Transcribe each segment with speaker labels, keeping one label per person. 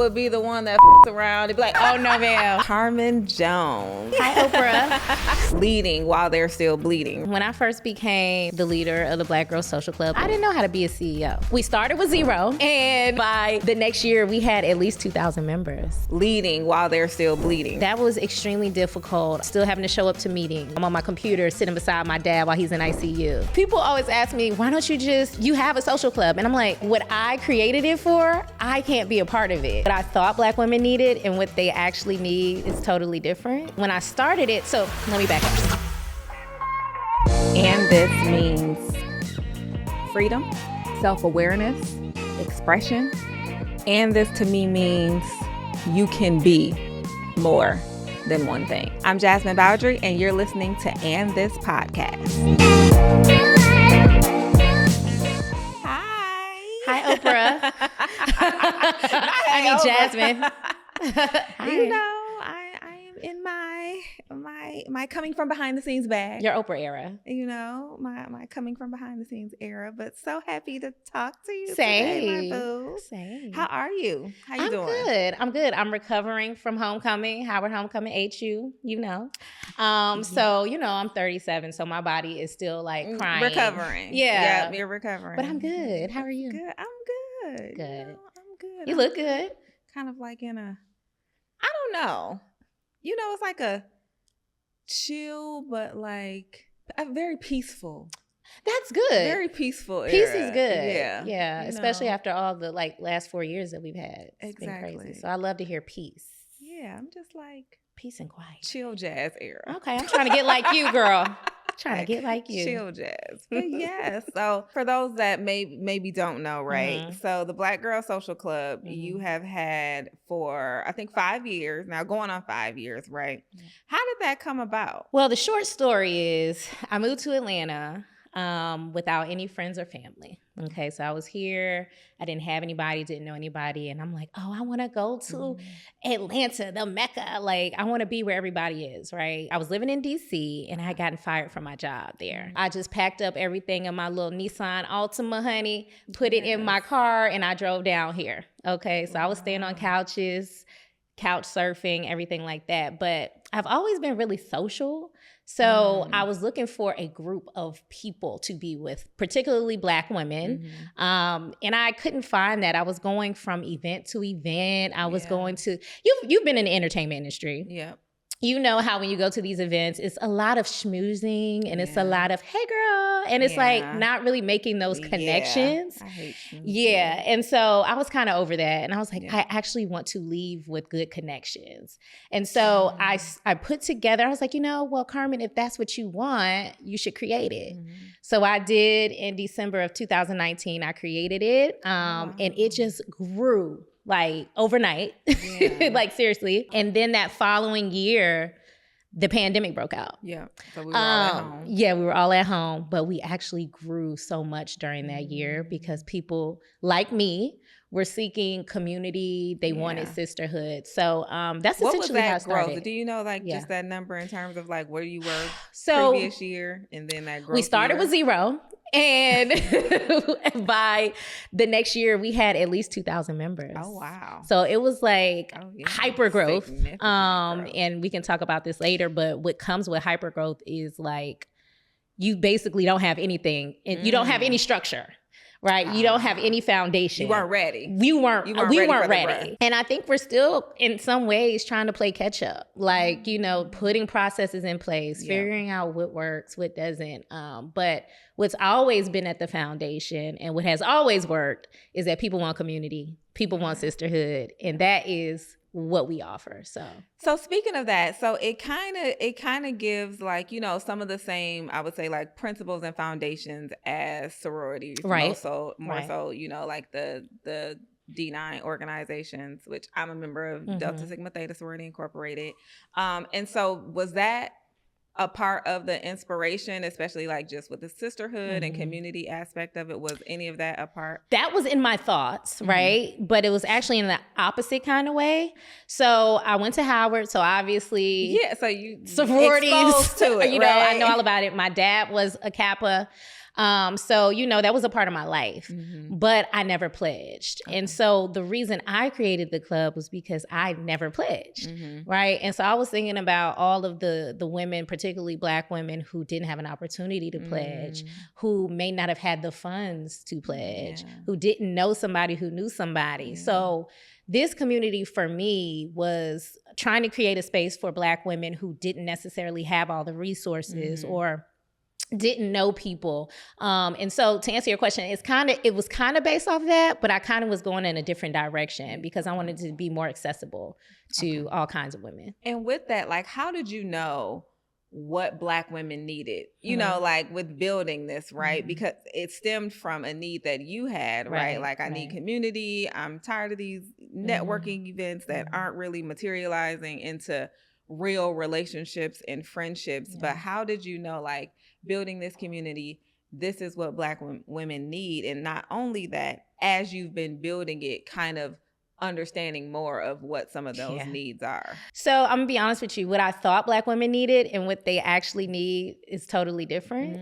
Speaker 1: would be the one that around and be like, oh no, ma'am. Carmen Jones.
Speaker 2: Hi, Oprah.
Speaker 1: Leading while they're still bleeding.
Speaker 2: When I first became the leader of the Black Girls Social Club, I didn't know how to be a CEO. We started with 0, and by the next year, we had at least 2,000 members.
Speaker 1: Leading while they're still bleeding.
Speaker 2: That was extremely difficult. Still having to show up to meetings. I'm on my computer sitting beside my dad while he's in ICU. People always ask me, why don't you have a social club? And I'm like, what I created it for, I can't be a part of it. What I thought Black women needed and what they actually need is totally different. When I started it, so let me back up.
Speaker 1: And this means freedom, self-awareness, expression. And this to me means you can be more than one thing. I'm Jasmine Bowdry, and you're listening to And This Podcast.
Speaker 2: Hi, Oprah. I mean, Jasmine.
Speaker 1: You know, I am in my coming from behind the scenes bag.
Speaker 2: Your Oprah era.
Speaker 1: You know, my coming from behind the scenes era, but so happy to talk to you
Speaker 2: Same.
Speaker 1: today, my boo.
Speaker 2: Same.
Speaker 1: How are you? How you doing?
Speaker 2: I'm good. I'm recovering from homecoming. Howard Homecoming HU, you know. So, you know, I'm 37, so my body is still like crying.
Speaker 1: Recovering.
Speaker 2: Yeah.
Speaker 1: Yep, you're recovering.
Speaker 2: But I'm good. How are you?
Speaker 1: Good. I'm good.
Speaker 2: Good.
Speaker 1: You know, I'm good.
Speaker 2: You look good.
Speaker 1: Kind of like in a, I don't know. You know, it's like a chill, but like a very peaceful.
Speaker 2: That's good.
Speaker 1: Very peaceful era.
Speaker 2: Peace is good.
Speaker 1: Yeah.
Speaker 2: Yeah.
Speaker 1: You
Speaker 2: Especially
Speaker 1: know.
Speaker 2: after all the like last 4 years that we've had. It's been
Speaker 1: Exactly.
Speaker 2: crazy. So I love to hear peace.
Speaker 1: Yeah, I'm just like
Speaker 2: Peace and quiet.
Speaker 1: chill jazz era.
Speaker 2: Okay, I'm trying to get like you, girl. Trying to get like you.
Speaker 1: Chill jazz. But yeah, so for those that maybe don't know, right?
Speaker 2: Mm-hmm.
Speaker 1: So the Black Girl Social Club, you have had for, I think, 5 years, now going on 5 years, right?
Speaker 2: Yeah.
Speaker 1: How did that come about?
Speaker 2: Well, the short story is I moved to Atlanta without any friends or family. Okay, so I was here. I didn't have anybody, didn't know anybody. And I'm like, oh, I want to go to Atlanta, the Mecca. Like, I want to be where everybody is, right? I was living in DC and I had gotten fired from my job there. I just packed up everything in my little Nissan Altima, honey, put it in my car, and I drove down here. Okay, so I was staying on couches, couch surfing, everything like that. But I've always been really social. So I was looking for a group of people to be with, particularly Black women. And I couldn't find that. I was going from event to event. I was going to, you've been in the entertainment industry.
Speaker 1: Yep.
Speaker 2: You know how when you go to these events, it's a lot of schmoozing and it's a lot of, hey girl. And it's like not really making those connections.
Speaker 1: I hate schmoozing.
Speaker 2: Yeah. And so I was kind of over that. And I was like, I actually want to leave with good connections. And so I put together, I was like, you know, well, Carmen, if that's what you want, you should create it. So I did in December of 2019, I created it. And it just grew. Like overnight, like seriously. And then that following year, the pandemic broke out.
Speaker 1: Yeah. So we were all at home.
Speaker 2: Yeah, we were all at home, but we actually grew so much during that year because people like me were seeking community. They wanted sisterhood. So that's
Speaker 1: What was
Speaker 2: essentially how it
Speaker 1: that
Speaker 2: started.
Speaker 1: growth? Do you know like just that number in terms of like where you were
Speaker 2: So
Speaker 1: previous year and then that growth?
Speaker 2: We started with 0. And by the next year, we had at least 2,000 members.
Speaker 1: Oh, wow.
Speaker 2: So it was like hyper growth.
Speaker 1: Significant growth.
Speaker 2: And we can talk about this later, but what comes with hyper growth is like, you basically don't have anything and you don't have any structure. Right? You don't have any foundation.
Speaker 1: You weren't ready.
Speaker 2: We weren't
Speaker 1: ready.
Speaker 2: ready. And I think we're still in some ways trying to play catch up. Like, you know, putting processes in place, figuring out what works, what doesn't. But what's always been at the foundation and what has always worked is that people want community, people want sisterhood, and that is what we offer. So
Speaker 1: speaking of that, so it kind of gives like, you know, some of the same, I would say like principles and foundations as sororities.
Speaker 2: Right.
Speaker 1: More so, you know, like the D9 organizations, which I'm a member of, Delta Sigma Theta Sorority Incorporated. And so was that a part of the inspiration, especially like just with the sisterhood and community aspect of it? Was any of that a part?
Speaker 2: That was in my thoughts, right? But it was actually in the opposite kind of way. So I went to Howard, so obviously
Speaker 1: so you
Speaker 2: sororities
Speaker 1: exposed to it,
Speaker 2: you know,
Speaker 1: right?
Speaker 2: I know all about it. My dad was a Kappa. So, that was a part of my life, but I never pledged.
Speaker 1: Okay.
Speaker 2: And so the reason I created the club was because I never pledged, right? And so I was thinking about all of the women, particularly Black women, who didn't have an opportunity to pledge, who may not have had the funds to pledge, who didn't know somebody who knew somebody. So this community for me was trying to create a space for Black women who didn't necessarily have all the resources or didn't know people. And so to answer your question, it was kind of based off of that, but I kind of was going in a different direction because I wanted to be more accessible to all kinds of women.
Speaker 1: And with that, like, how did you know what Black women needed, like with building this, right? Because it stemmed from a need that you had, right? Like, I need community. I'm tired of these networking events that aren't really materializing into real relationships and friendships. But how did you know, like, building this community, this is what Black women need? And not only that, as you've been building it, kind of understanding more of what some of those needs are.
Speaker 2: So I'm gonna be honest with you, what I thought Black women needed and what they actually need is totally different.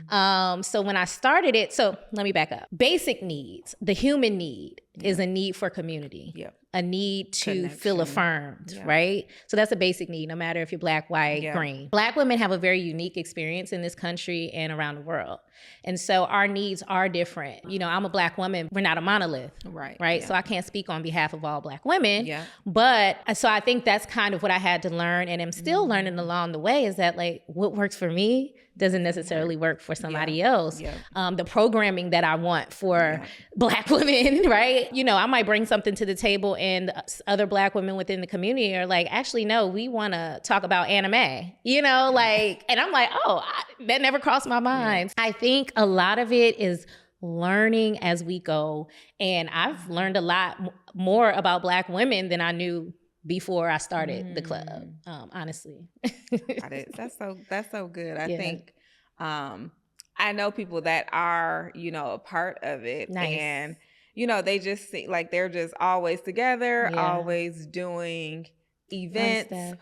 Speaker 2: So when I started it, so let me back up. Basic needs, the human need is a need for community, a need to feel affirmed, right? So that's a basic need, no matter if you're Black, white, green. Black women have a very unique experience in this country and around the world. And so our needs are different. I'm a Black woman. We're not a monolith, right? So I can't speak on behalf of all Black women. But so I think that's kind of what I had to learn, and I'm still learning along the way, is that, like, what works for me doesn't necessarily work for somebody else. The programming that I want for Black women, right? I might bring something to the table and other Black women within the community are like, actually, no, we want to talk about anime, and I'm like, that never crossed my mind. I think a lot of it is learning as we go. And I've learned a lot more about Black women than I knew before I started the club, honestly.
Speaker 1: Got it. That's so good. I think I know people that are, a part of it.
Speaker 2: Nice.
Speaker 1: And, they just seem like they're just always together, always doing events.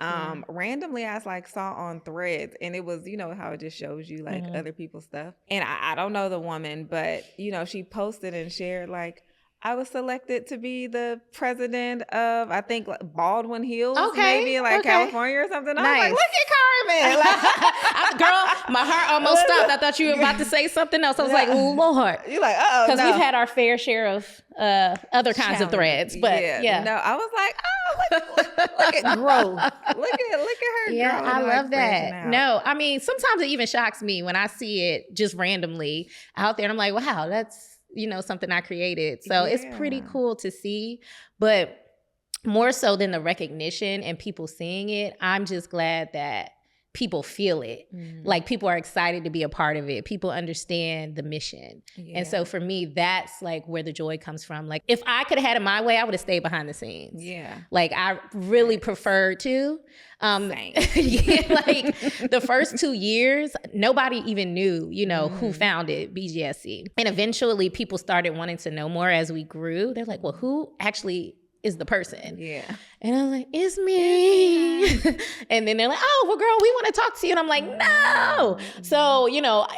Speaker 1: Randomly, I saw on Threads, and it was, how it just shows you like other people's stuff. And I don't know the woman, but, she posted and shared like, I was selected to be the president of, I think, Baldwin Hills, maybe in California or something. I was like, look at Carmen.
Speaker 2: Girl, my heart almost stopped. I thought you were about to say something else. I was like, Lord.
Speaker 1: You're like, uh-oh,
Speaker 2: because we've had our fair share of other kinds of threads. But
Speaker 1: No, I was like, look at growth. Look at her.
Speaker 2: Yeah, I love that. No, I mean, sometimes it even shocks me when I see it just randomly out there. And I'm like, wow, that's, something I created. So it's pretty cool to see. But more so than the recognition and people seeing it, I'm just glad that people feel it. Like, people are excited to be a part of it. People understand the mission. And so for me, that's like where the joy comes from. Like, if I could have had it my way, I would have stayed behind the scenes. Like, I really preferred to. Like the first 2 years, nobody even knew, who founded BGSC. And eventually people started wanting to know more as we grew. They're like, well, who actually is the person? And I was like, it's me. And then they're like, oh, well, girl, we want to talk to you. And I'm like, no. So,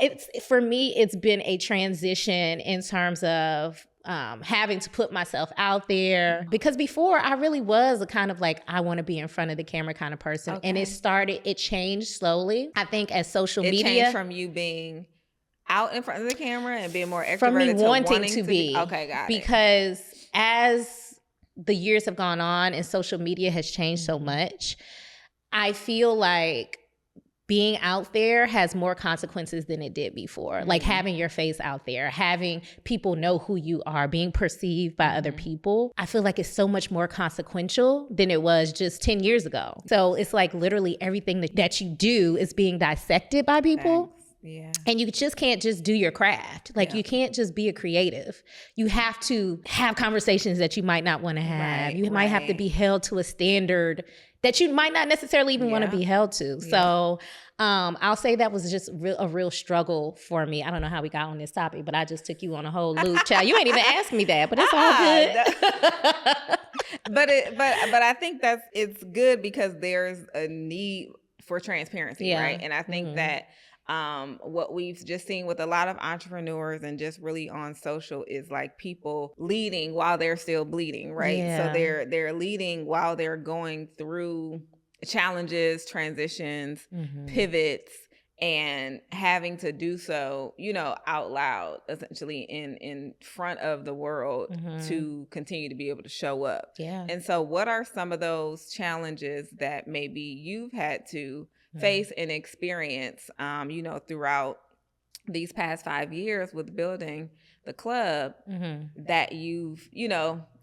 Speaker 2: it's, for me, it's been a transition in terms of having to put myself out there, because before I really was a kind of like, I want to be in front of the camera kind of person. And it changed slowly. I think as social media.
Speaker 1: It changed from you being out in front of the camera and being more extroverted
Speaker 2: from me
Speaker 1: to
Speaker 2: wanting to be.
Speaker 1: Okay, got it.
Speaker 2: Because as the years have gone on and social media has changed so much, I feel like being out there has more consequences than it did before. Like, having your face out there, having people know who you are, being perceived by other people, I feel like it's so much more consequential than it was just 10 years ago. So it's like literally everything that you do is being dissected by people.
Speaker 1: Thanks. Yeah.
Speaker 2: And you just can't just do your craft. Like, you can't just be a creative. You have to have conversations that you might not want to have. You might have to be held to a standard that you might not necessarily even want to be held to. So I'll say that was just a real struggle for me. I don't know how we got on this topic, but I just took you on a whole loop. Child, you ain't even asked me that, but it's all good.
Speaker 1: but I think it's good because there's a need for transparency, right? And I think that What we've just seen with a lot of entrepreneurs and just really on social is like people leading while they're still bleeding, right?
Speaker 2: Yeah.
Speaker 1: So they're leading while they're going through challenges, transitions, pivots, and having to do so, out loud, essentially in front of the world to continue to be able to show up.
Speaker 2: Yeah.
Speaker 1: And so what are some of those challenges that maybe you've had to face and experience, throughout these past 5 years with building the club that you've,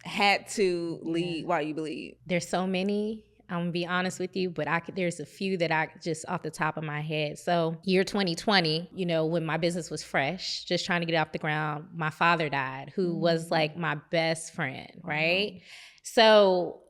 Speaker 1: had to lead while you bleed?
Speaker 2: There's so many. I'm gonna be honest with you, but there's a few that I just off the top of my head. So year 2020, when my business was fresh, just trying to get off the ground, my father died, who was like my best friend, right? So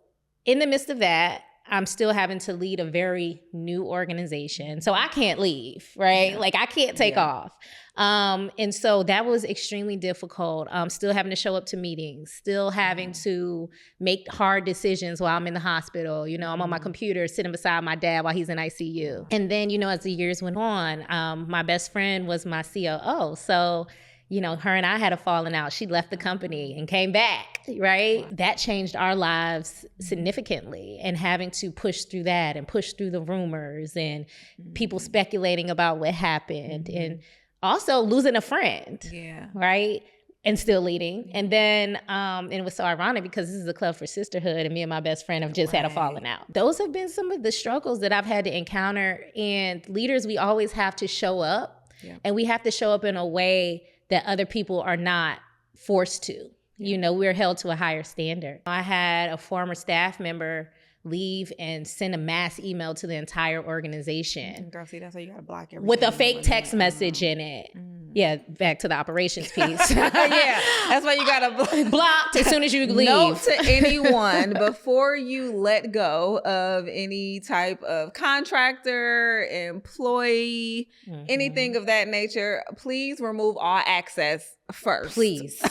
Speaker 2: in the midst of that, I'm still having to lead a very new organization. So I can't leave, right? Like I can't take off. And so that was extremely difficult. Still having to show up to meetings, still having to make hard decisions while I'm in the hospital. I'm on my computer sitting beside my dad while he's in ICU. And then, as the years went on, my best friend was my COO. So her and I had a falling out. She left the company and came back, right? That changed our lives significantly, and having to push through that and push through the rumors and people speculating about what happened, and also losing a friend, right? And still leading. And then, and it was so ironic because this is a club for sisterhood, and me and my best friend have just had a falling out. Those have been some of the struggles that I've had to encounter. And leaders, we always have to show up, and we have to show up in a way that other people are not forced to. We're held to a higher standard. I had a former staff member leave and send a mass email to the entire organization.
Speaker 1: Girl, see, that's why you gotta block everything.
Speaker 2: With a fake text message in it. Yeah, back to the operations piece.
Speaker 1: Yeah, that's why you gotta
Speaker 2: blocked as soon as you leave.
Speaker 1: Note to anyone, before you let go of any type of contractor, employee, anything of that nature, please remove all access first.
Speaker 2: Please.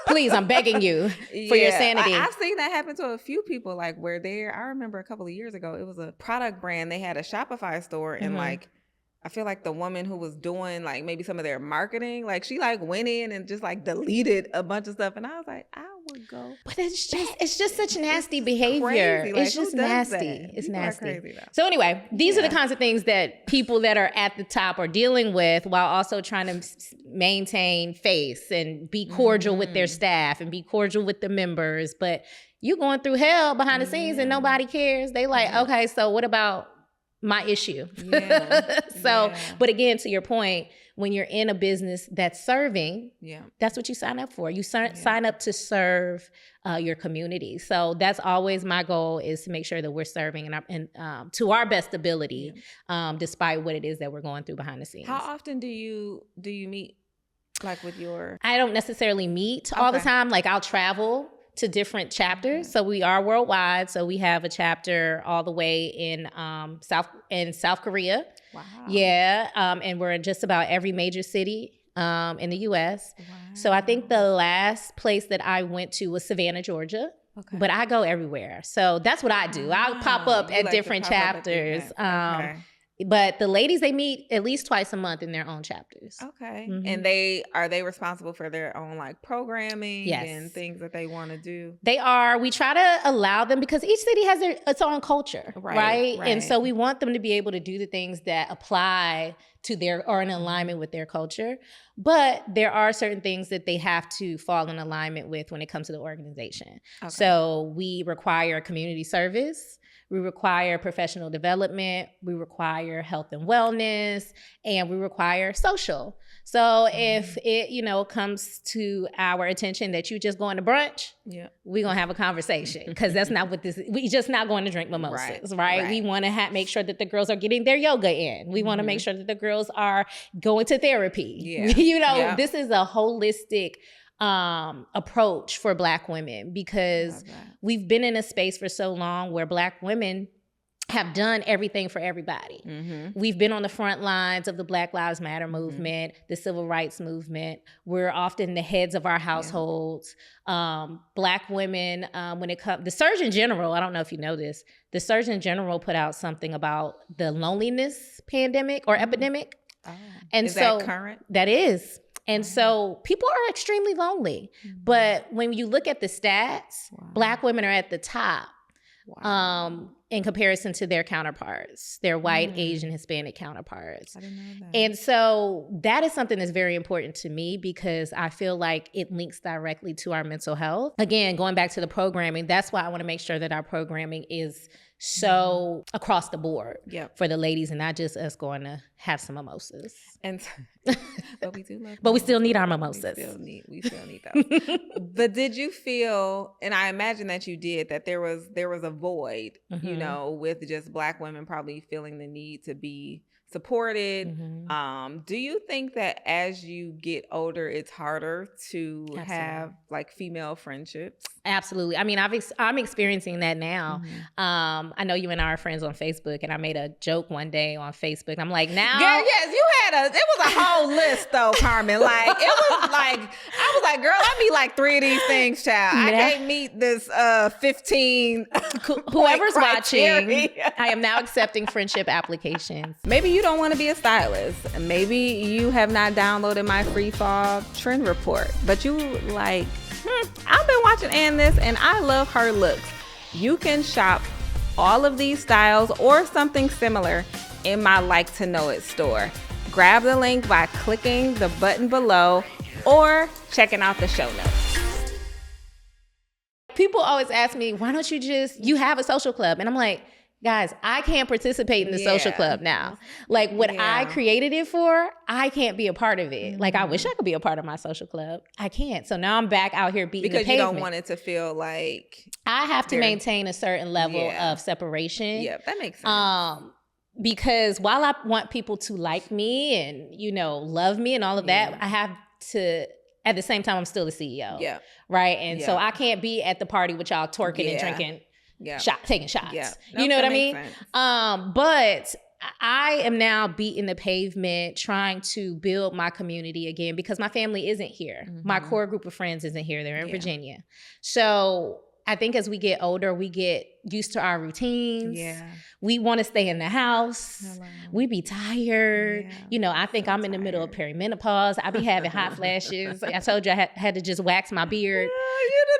Speaker 2: Please, I'm begging you for your sanity.
Speaker 1: I've seen that happen to a few people, like where I remember a couple of years ago, it was a product brand. They had a Shopify store, and like, I feel like the woman who was doing like maybe some of their marketing, like she like went in and just like deleted a bunch of stuff. And I was like, I would go.
Speaker 2: But it's just such nasty behavior.
Speaker 1: Like,
Speaker 2: it's just nasty. It's
Speaker 1: people
Speaker 2: nasty.
Speaker 1: Are crazy,
Speaker 2: so anyway, these are the kinds of things that people that are at the top are dealing with, while also trying to maintain face and be cordial with their staff and be cordial with the members. But you're going through hell behind the scenes and nobody cares. They like, okay, so what about my issue? But again, to your point, when you're in a business that's serving, that's what you sign up for. You sign up to serve your community. So that's always my goal, is to make sure that we're serving and to our best ability, despite what it is that we're going through behind the scenes.
Speaker 1: How often do you meet, like with your?
Speaker 2: I don't necessarily meet all the time. Like I'll travel to different chapters. So we are worldwide. So we have a chapter all the way in South Korea. Wow. Yeah. And we're in just about every major city in the US. Wow. So I think the last place that I went to was Savannah, Georgia. Okay. But I go everywhere. So that's what I do. I'll pop up at different chapters. But the ladies, they meet at least twice a month in their own chapters.
Speaker 1: Okay. And are they responsible for their own like programming and things that they want to do?
Speaker 2: They are. We try to allow them, because each city has its own culture, right? And so we want them to be able to do the things that apply to or in alignment with their culture. But there are certain things that they have to fall in alignment with when it comes to the organization. Okay. So we require community service. We require professional development, we require health and wellness, and we require social. So if it, comes to our attention that you just going to brunch, we're going to have a conversation, because that's not what we just not going to drink mimosas, right? We want to make sure that the girls are getting their yoga in. We want to make sure that the girls are going to therapy. This is a holistic approach for Black women, because we've been in a space for so long where Black women have done everything for everybody. We've been on the front lines of the Black Lives Matter movement, the civil rights movement. We're often the heads of our households. Black women, when it comes, the Surgeon General, I don't know if you know this, the Surgeon General put out something about the loneliness pandemic or epidemic.
Speaker 1: Oh.
Speaker 2: And
Speaker 1: is
Speaker 2: so
Speaker 1: that current?
Speaker 2: that is. And so people are extremely lonely. But when you look at the stats, Black women are at the top. In comparison to their counterparts, their white, Asian, Hispanic counterparts.
Speaker 1: I didn't know that.
Speaker 2: And so that is something that's very important to me because I feel like it links directly to our mental health. Again, going back to the programming, that's why I want to make sure that our programming is so across the board for the ladies and not just us going to have some mimosas.
Speaker 1: And but we do love
Speaker 2: but we still need our mimosas.
Speaker 1: We still need those. But did you feel, and I imagine that you did, that there was a void, you know, with just Black women probably feeling the need to be supported. Do you think that as you get older, it's harder to have like female friendships?
Speaker 2: Absolutely. I mean, I'm experiencing that now. I know you and I are friends on Facebook, and I made a joke one day on Facebook. I'm like, now,
Speaker 1: girl, yes, it was a whole list though, Carmen. Like it was like I was like, girl, I meet like 3 of these things, child. I can't meet this 15.
Speaker 2: Whoever's watching, I am now accepting friendship applications.
Speaker 1: Maybe you don't want to be a stylist. Maybe you have not downloaded my free fall trend report, but you like, I've been watching Ann this and I love her looks. You can shop all of these styles or something similar in my Like to Know It store. Grab the link by clicking the button below or checking out the show notes.
Speaker 2: People always ask me, why don't you have a social club? And I'm like, guys, I can't participate in the social club now. Like what I created it for, I can't be a part of it. Like I wish I could be a part of my social club. I can't. So now I'm back out here beating the pavement.
Speaker 1: Because you don't want it to feel like
Speaker 2: I have to maintain a certain level of separation.
Speaker 1: Yeah, that makes sense.
Speaker 2: Because while I want people to like me and, you know, love me and all of that, I have to, at the same time, I'm still the CEO. Yeah. Right. And so I can't be at the party with y'all twerking and drinking. Taking shots. Yeah. You know what I mean? But I am now beating the pavement, trying to build my community again because my family isn't here. My core group of friends isn't here. They're in Virginia. So I think as we get older, we get used to our routines. Yeah. We want to stay in the house. Hello. We be tired. Yeah. You know, I think I'm in the middle of perimenopause. I be having hot flashes. I told you I had to just wax my beard.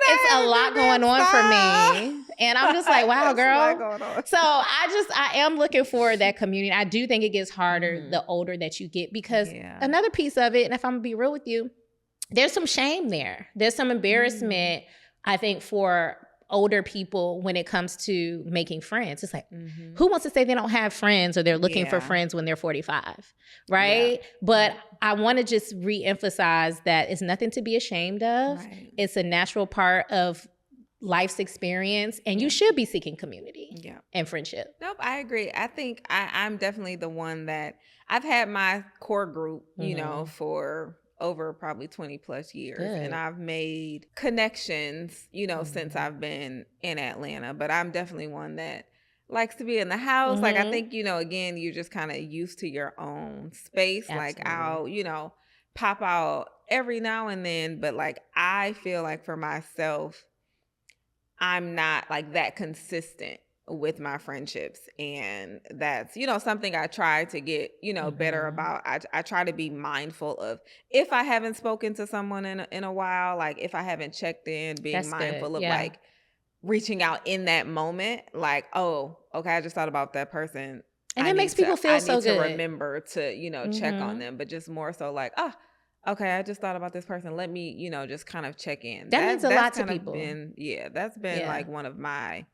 Speaker 2: It's a lot going on for me. And I'm just like, wow, girl. So I am looking for that community. I do think it gets harder the older that you get because another piece of it, and if I'm gonna be real with you, there's some shame there. There's some embarrassment, I think, for older people when it comes to making friends. It's like, who wants to say they don't have friends or they're looking for friends when they're 45, right? Yeah. But I want to just re-emphasize that it's nothing to be ashamed of. Right. It's a natural part of life's experience, and you should be seeking community and friendship.
Speaker 1: Nope, I agree. I think I'm definitely the one that I've had my core group, you know, for over probably 20 plus years. Good. And I've made connections, you know, since I've been in Atlanta, but I'm definitely one that likes to be in the house. Like, I think, you know, again, you're just kind of used to your own space. Absolutely. Like I'll, you know, pop out every now and then, but like, I feel like for myself, I'm not like that consistent with my friendships. And that's, you know, something I try to get, you know, better about. I try to be mindful of if I haven't spoken to someone in a while, like if I haven't checked in, being that's mindful of like reaching out in that moment, like, oh, okay, I just thought about that person.
Speaker 2: And it makes people feel so good.
Speaker 1: I need to remember to, you know, check on them, but just more so like, oh, okay, I just thought about this person. Let me, you know, just kind of check in.
Speaker 2: That means a lot to people.
Speaker 1: That's been like one of my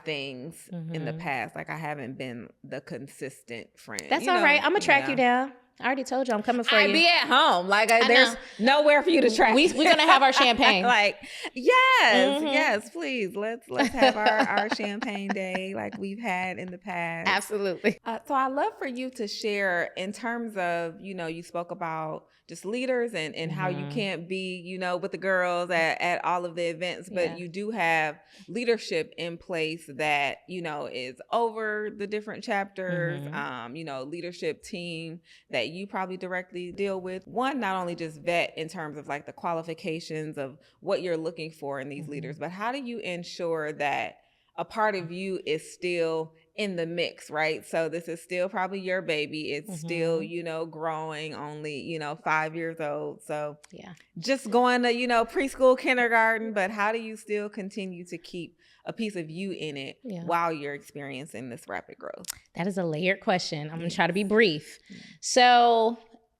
Speaker 1: things in the past. Like I haven't been the consistent friend.
Speaker 2: That's all right. I'm gonna track you down. I already told you I'm coming for you.
Speaker 1: I be at home. Like there's nowhere for you to track.
Speaker 2: We're gonna have our champagne.
Speaker 1: Like yes, please. Let's have our champagne day like we've had in the past.
Speaker 2: Absolutely.
Speaker 1: So I love for you to share in terms of, you know, you spoke about just leaders and how you can't be, you know, with the girls at all of the events, but you do have leadership in place that, you know, is over the different chapters, you know, leadership team that you probably directly deal with. One, not only just vet in terms of like the qualifications of what you're looking for in these leaders, but how do you ensure that a part of you is still in the mix, right? So this is still probably your baby. It's still,
Speaker 2: Mhm.
Speaker 1: you know, growing, only, you know, 5 years old. So
Speaker 2: Yeah.
Speaker 1: just going to, you know, preschool, kindergarten, but how do you still continue to keep a piece of you in it
Speaker 2: Yeah.
Speaker 1: while you're experiencing this rapid growth?
Speaker 2: That is a layered question. I'm going to try to be
Speaker 1: Yes.
Speaker 2: brief. So,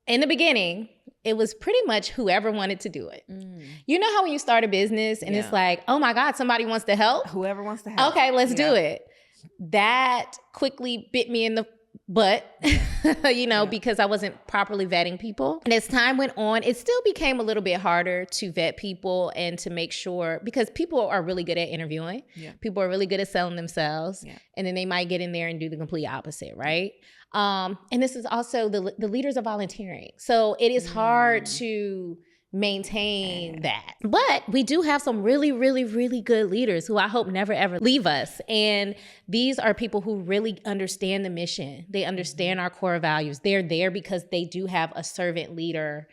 Speaker 2: in the beginning, it was pretty much whoever wanted to do it. You know how when you start a business and it's
Speaker 1: Yeah.
Speaker 2: like, oh my God, somebody wants to help?
Speaker 1: Whoever wants to help.
Speaker 2: Okay, let's do
Speaker 1: Yeah.
Speaker 2: it. That quickly bit me in the butt, you know, because I wasn't properly vetting people. And as time went on, it still became a little bit harder to vet people and to make sure, because people are really good at interviewing.
Speaker 1: Yeah.
Speaker 2: People are really good at selling themselves.
Speaker 1: Yeah.
Speaker 2: And then they might get in there and do the complete opposite, right? And this is also the leaders are volunteering. So it is hard to maintain that. But we do have some really, really, really good leaders who I hope never, ever leave us. And these are people who really understand the mission. They understand our core values. They're there because they do have a servant leader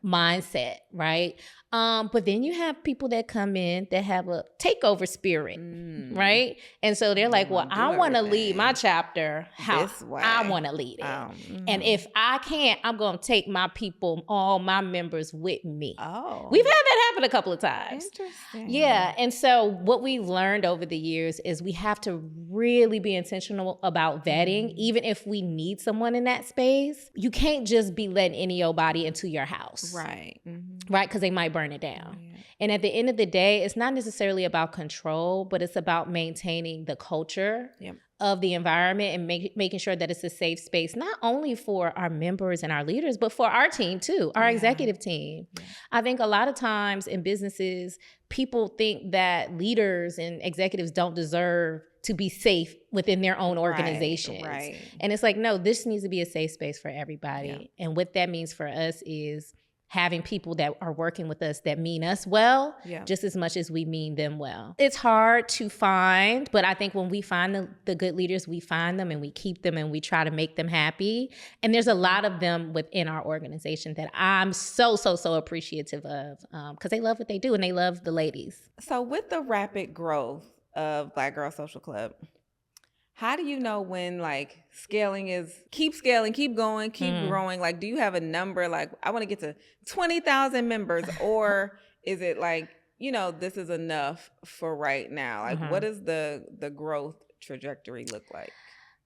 Speaker 2: mindset, right? But then you have people that come in that have a takeover spirit, right? And so they're like, well, I want to lead my chapter how I want to lead it. And if I can't, I'm going to take my people, all my members with me. We've had that happen a couple of times.
Speaker 1: Interesting.
Speaker 2: Yeah. And so what we learned over the years is we have to really be intentional about vetting, even if we need someone in that space. You can't just be letting any old body into your house.
Speaker 1: Right.
Speaker 2: Right? Because they might burn it down. And at the end of the day, it's not necessarily about control, but it's about maintaining the culture of the environment and making sure that it's a safe space, not only for our members and our leaders, but for our team too, our executive team. I think a lot of times in businesses, people think that leaders and executives don't deserve to be safe within their own organizations.
Speaker 1: Right.
Speaker 2: And it's like, no, this needs to be a safe space for everybody. And what that means for us is having people that are working with us that mean us well, just as much as we mean them well. It's hard to find, but I think when we find the good leaders, we find them and we keep them and we try to make them happy. And there's a lot of them within our organization that I'm so appreciative of because they love what they do and they love the ladies.
Speaker 1: So with the rapid growth of Black Girl Social Club, how do you know when like scaling is keep scaling, keep going, keep growing? Like, do you have a number? Like, I want to get to 20,000 members, or is it like, you know, this is enough for right now? Like, what does the growth trajectory look like?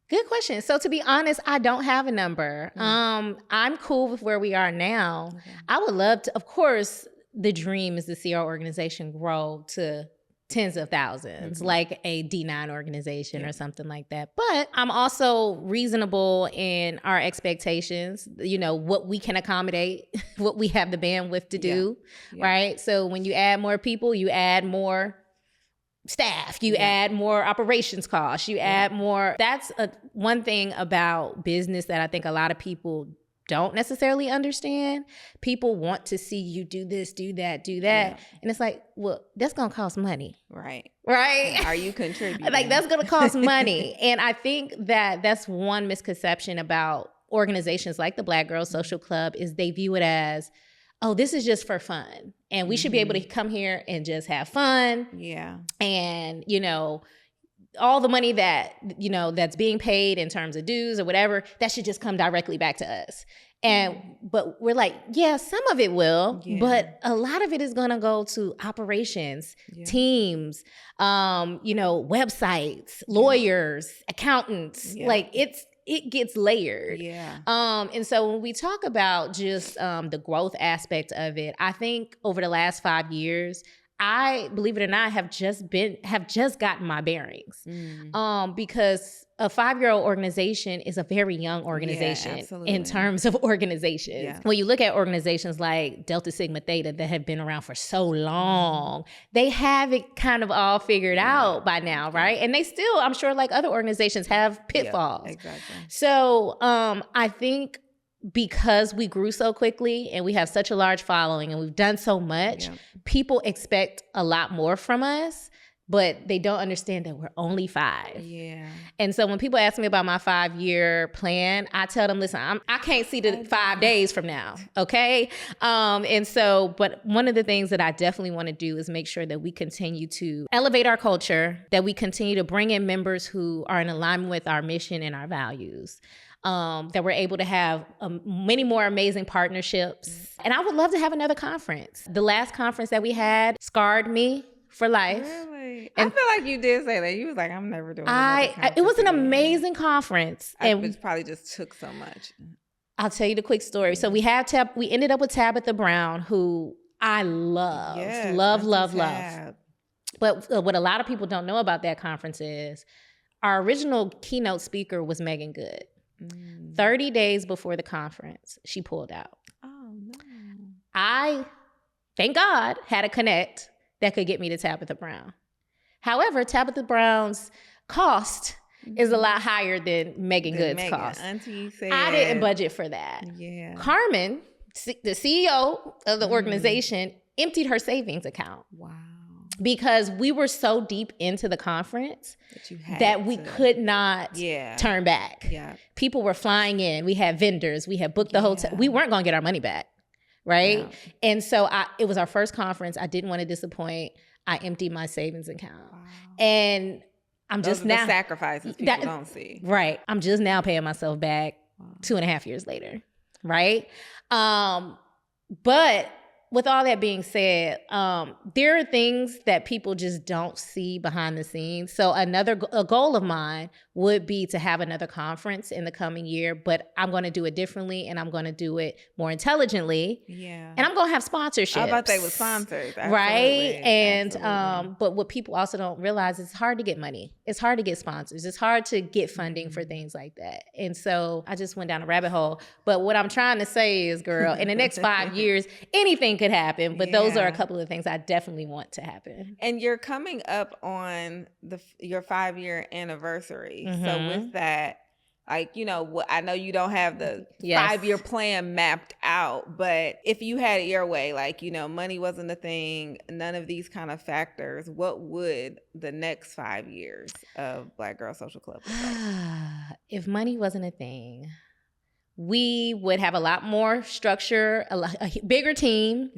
Speaker 2: Good question. So to be honest, I don't have a number. I'm cool with where we are now. I would love to, of course, the dream is to see our organization grow to tens of thousands, like a D9 organization or something like that. But I'm also reasonable in our expectations, you know, what we can accommodate, what we have the bandwidth to do, right? So when you add more people, you add more staff, you add more operations costs, you add more. That's one thing about business that I think a lot of people don't necessarily understand. People want to see you do this, do that, do that. And it's like, well, that's going to cost money. Right?
Speaker 1: Are you contributing?
Speaker 2: Like, that's going to cost money. And I think that that's one misconception about organizations like the Black Girl Social Club is they view it as, oh, this is just for fun. And we should be able to come here and just have fun. And, you know, all the money that, you know, that's being paid in terms of dues or whatever, that should just come directly back to us. And, but we're like, yeah, some of it will, but a lot of it is going to go to operations, teams, you know, websites, lawyers, accountants, like it gets layered. And so when we talk about just the growth aspect of it, I think over the last 5 years, I, believe it or not, have just gotten my bearings. Because a 5-year-old organization is a very young organization in terms of organizations. When you look at organizations like Delta Sigma Theta that have been around for so long, they have it kind of all figured out by now, right? And they still, I'm sure, like other organizations, have pitfalls. So I think because we grew so quickly and we have such a large following and we've done so much, people expect a lot more from us but they don't understand that we're only 5.
Speaker 1: Yeah.
Speaker 2: And so when people ask me about my 5-year plan, I tell them, listen, I can't see the 5 days from now, okay? But one of the things that I definitely want to do is make sure that we continue to elevate our culture, that we continue to bring in members who are in alignment with our mission and our values. That we're able to have many more amazing partnerships. And I would love to have another conference. The last conference that we had scarred me for life.
Speaker 1: Really? And I feel like you did say that. You was like, I'm never doing another conference.
Speaker 2: It was an
Speaker 1: again.
Speaker 2: Amazing conference.
Speaker 1: It probably just took so much.
Speaker 2: I'll tell you the quick story. So we ended up with Tabitha Brown, who I love.
Speaker 1: Yes,
Speaker 2: love.
Speaker 1: Tab.
Speaker 2: But what a lot of people don't know about that conference is our original keynote speaker was Megan Good. 30 days before the conference, she pulled out.
Speaker 1: Oh, no.
Speaker 2: I, thank God, had a connect that could get me to Tabitha Brown. However, Tabitha Brown's cost is a lot higher than Megan Good's cost.
Speaker 1: Auntie said,
Speaker 2: I didn't budget for that.
Speaker 1: Yeah.
Speaker 2: Carmen, the CEO of the organization, emptied her savings account.
Speaker 1: Wow.
Speaker 2: Because we were so deep into the conference that we could not turn back.
Speaker 1: Yeah.
Speaker 2: People were flying in. We had vendors. We had booked the hotel. We weren't going to get our money back. Right. Yeah. And so it was our first conference. I didn't want to disappoint. I emptied my savings account. Wow. And I'm
Speaker 1: Those
Speaker 2: just
Speaker 1: are
Speaker 2: now.
Speaker 1: The sacrifices people don't see.
Speaker 2: Right. I'm just now paying myself back 2.5 years later. Right. But with all that being said, there are things that people just don't see behind the scenes. So a goal of mine would be to have another conference in the coming year, but I'm going to do it differently and I'm going to do it more intelligently. Yeah. And I'm going to have sponsorships.
Speaker 1: I was about to say with sponsors. Absolutely.
Speaker 2: Right. And, but what people also don't realize is it's hard to get money. It's hard to get sponsors. It's hard to get funding for things like that. And so I just went down a rabbit hole. But what I'm trying to say is, girl, in the next 5 years, anything could happen. But those are a couple of things I definitely want to happen.
Speaker 1: And you're coming up on your 5-year anniversary. Mm-hmm. So with that, like, I know you don't have the 5-year plan mapped out, but if you had it your way, like, money wasn't a thing, none of these kind of factors, what would the next 5 years of Black Girl Social Club look like?
Speaker 2: If money wasn't a thing, we would have a lot more structure, a bigger team,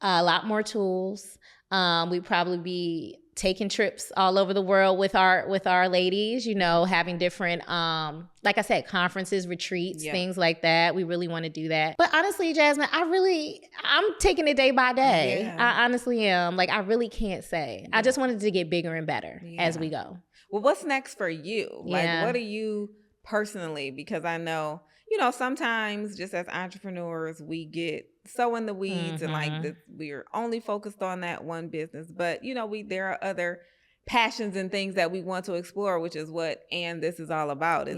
Speaker 2: a lot more tools. We'd probably be taking trips all over the world with our ladies, having different, like I said, conferences, retreats, things like that. We really want to do that. But honestly, Jasmine, I'm taking it day by day. Yeah. I honestly am. Like, I really can't say. Yeah. I just wanted to get bigger and better as we go.
Speaker 1: Well, what's next for you? Like, what are you personally? Because I know, sometimes just as entrepreneurs, we get so in the weeds and like we're only focused on that one business. But, there are other passions and things that we want to explore, which is what this is all about is,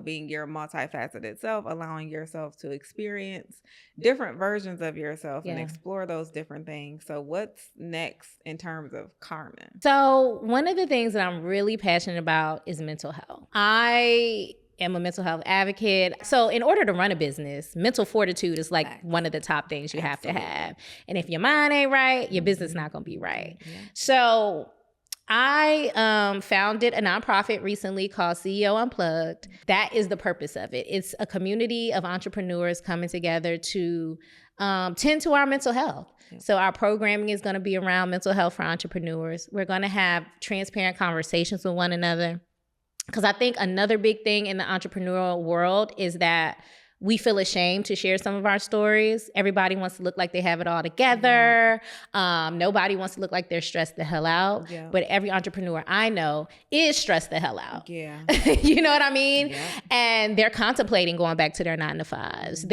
Speaker 1: being your multifaceted self, allowing yourself to experience different versions of yourself and explore those different things. So what's next in terms of Carmen?
Speaker 2: So one of the things that I'm really passionate about is mental health. I am a mental health advocate. So in order to run a business, mental fortitude is like one of the top things you have to have. And if your mind ain't right, your business not going to be right. Yeah. So I founded a nonprofit recently called CEO Unplugged. That is the purpose of it. It's a community of entrepreneurs coming together to tend to our mental health. Yeah. So our programming is going to be around mental health for entrepreneurs. We're going to have transparent conversations with one another. Because I think another big thing in the entrepreneurial world is that we feel ashamed to share some of our stories. Everybody wants to look like they have it all together. Nobody wants to look like they're stressed the hell out. Yeah. But every entrepreneur I know is stressed the hell out. Yeah. You know what I mean? Yeah. And they're contemplating going back to their 9-to-5s.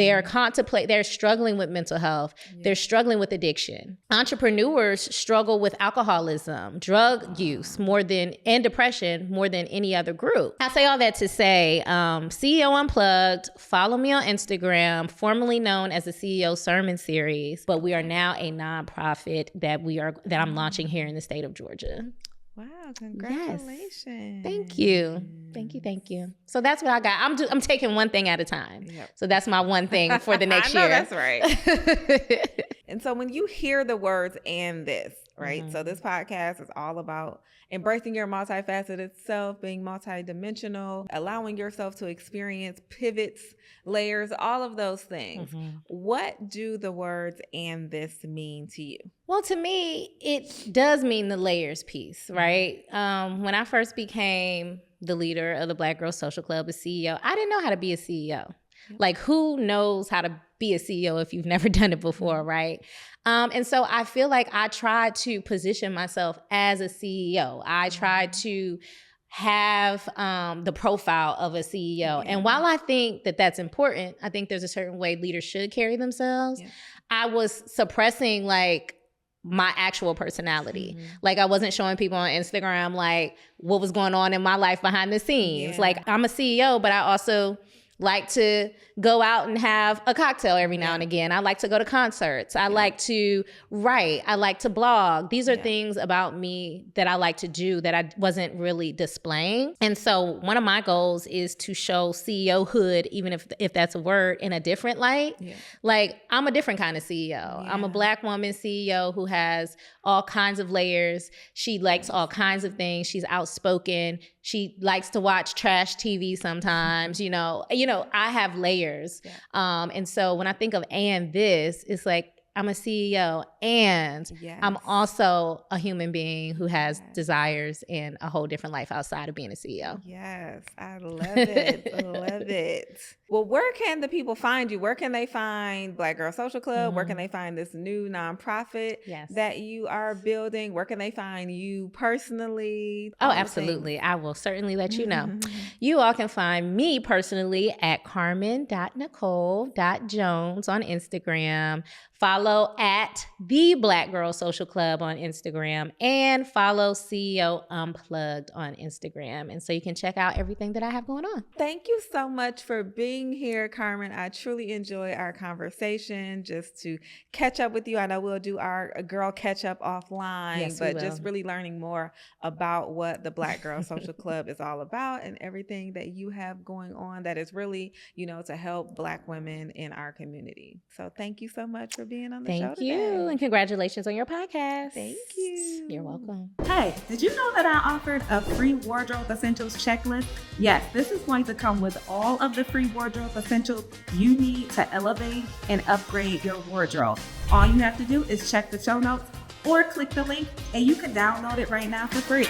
Speaker 2: They're struggling with mental health. Yeah. They're struggling with addiction. Entrepreneurs struggle with alcoholism, drug use and depression more than any other group. I say all that to say, CEO Unplugged, follow me on Instagram, formerly known as the CEO Sermon Series, but we are now a nonprofit that I'm launching here in the state of Georgia.
Speaker 1: Wow, congratulations.
Speaker 2: Yes. Thank you. So that's what I got. I'm taking one thing at a time. Yep. So that's my one thing for the next year.
Speaker 1: That's right. And so when you hear the words "and this," right? So this podcast is all about embracing your multifaceted self, being multidimensional, allowing yourself to experience pivots, layers, all of those things. What do the words "and this" mean to you?
Speaker 2: Well, to me, it does mean the layers piece, right? When I first became the leader of the Black Girls Social Club, a CEO, I didn't know how to be a CEO. Like, who knows how to be a CEO if you've never done it before, right? And so I feel like I tried to position myself as a CEO. I tried to have the profile of a CEO. And while I think that that's important, I think there's a certain way leaders should carry themselves. I was suppressing like my actual personality. Like, I wasn't showing people on Instagram like what was going on in my life behind the scenes. Like, I'm a CEO, but I also like to go out and have a cocktail every now and again. I like to go to concerts. I like to write. I like to blog. These are things about me that I like to do that I wasn't really displaying. And so one of my goals is to show CEO-hood, even if that's a word, in a different light. Like, I'm a different kind of CEO. I'm a Black woman CEO who has all kinds of layers. She likes all kinds of things. She's outspoken. She likes to watch trash TV sometimes. You know, I have layers. And so when I think of "and this," it's like, I'm a CEO and I'm also a human being who has desires and a whole different life outside of being a CEO.
Speaker 1: Yes, I love it. I love it. Well, where can the people find you? Where can they find Black Girl Social Club? Where can they find this new nonprofit that you are building? Where can they find you personally?
Speaker 2: Oh, absolutely. I will certainly let you know. You all can find me personally at carmen.nicole.jones on Instagram. Follow at the Black Girl Social Club on Instagram, and follow CEO Unplugged on Instagram. And so you can check out everything that I have going on.
Speaker 1: Thank you so much for being here, Carmen. I truly enjoy our conversation. Just to catch up with you, I know we'll do our girl catch up offline, but just really learning more about what the Black Girl Social Club is all about and everything that you have going on that is really, to help Black women in our community. So thank you so much for being on the show today.
Speaker 2: Thank you, and congratulations on your podcast.
Speaker 1: Thank you.
Speaker 2: You're welcome.
Speaker 3: Hey, did you know that I offered a free wardrobe essentials checklist? Yes, this is going to come with all of the free wardrobe essentials you need to elevate and upgrade your wardrobe. All you have to do is check the show notes or click the link and you can download it right now for free.